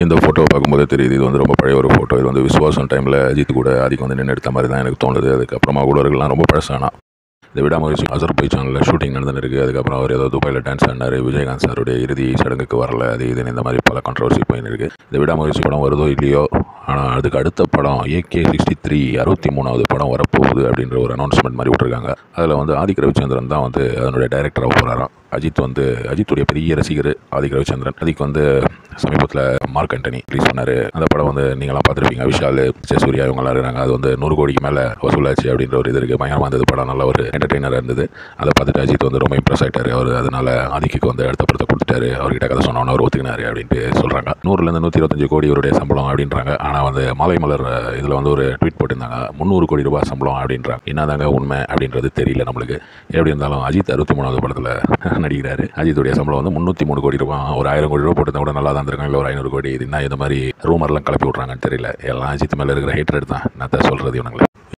இந்த ஃபோட்டோவை பார்க்கும்போதே தெரியுது, இது வந்து ரொம்ப பழைய ஒரு ஃபோட்டோ. இது வந்து விஸ்வாசம் டைமில் அஜித் கூட ஆதிக்கு வந்து நின்று எடுத்த மாதிரி தான் எனக்கு தோணுது. அதுக்கப்புறமா கூட இருக்கலாம், ரொம்ப பழசானா. இந்த விடாமுயற்சி அசர்பைஜானில் ஷூட்டிங் நடந்துருக்கு. அதுக்கப்புறம் அவர் ஏதோ துபாயில் டான்ஸ் ஆடினார். விஜயகாந்த் சாருடைய இறுதி சடங்குக்கு வரல, அது இதுன்னு இந்த மாதிரி பல கான்ட்ரவர்சி போயின்னு இருக்குது. இந்த விடாமுயற்சி படம் வருதோ இல்லையோ, ஆனால் அதுக்கு அடுத்த படம் AK63 63வது படம் வரப்போகுது அப்படின்ற ஒரு அனௌன்ஸ்மெண்ட் மாதிரி விட்டுருக்காங்க. அதில் வந்து ஆதிக் ரவிச்சந்திரன் தான் வந்து அதனுடைய டைரக்டராக போகிறாராம். அஜித்துடைய பெரிய ரசிகர் ஆதிக் ரவிச்சந்திரன். அதுக்கு வந்து சமீபத்தில் மார்க் ஆண்டனி ரிலீஸ் பண்ணார். அந்த படம் வந்து நீங்களாம் பார்த்துருப்பீங்க. விஷால், சூர்யா இவங்கெல்லாம் இருக்கிறாங்க. அது வந்து 100 கோடிக்கு மேலே வசூலாச்சு அப்படின்ற ஒரு இது இருக்குது. பயங்கரமாக இருந்தது படம், நல்ல ஒரு என்டர்டெய்னராக இருந்தது. அதை பார்த்துட்டு அஜித் வந்து ரொம்ப இம்ப்ரெஸ் ஆகிட்டார். அவர் அதனால் ஆதிக்கு வந்து அடுத்த படத்தை கொடுத்துட்டாரு. அவர்கிட்ட கதை சொன்னோன்னு அவர் ஒத்துக்கினார் அப்படின்ட்டு சொல்கிறாங்க. 100லேருந்து 125 கோடி இவருடைய சம்பளம் அப்படின்றாங்க. ஆனால் வந்து மாலை மலர் இதில் வந்து ஒரு ட்வீட் போட்டிருந்தாங்க, 300 கோடி ரூபாய் சம்பளம் அப்படின்றாங்க. என்னதாங்க உண்மை அப்படின்றது தெரியல நம்மளுக்கு. எப்படி இருந்தாலும் அஜித் 63வது படத்தில் நடிக்கிறாரு. அஜித்துடைய சம்பளம் வந்து 303 கோடி ரூபாய். ஒரு 1000 கோடி ரூபாய் போட்டு கூட நல்லா தான் இருந்திருக்காங்க. இல்லை ஒரு 500 கோடி. இது என்ன இந்த மாதிரி ரூமர்லாம் கிளப்பி விட்றாங்கன்னு தெரியல. எல்லாம் அஜித் மேலே இருக்கிற ஹேட்ரட் தான். நான் தான் சொல்கிறது இவனுங்களை.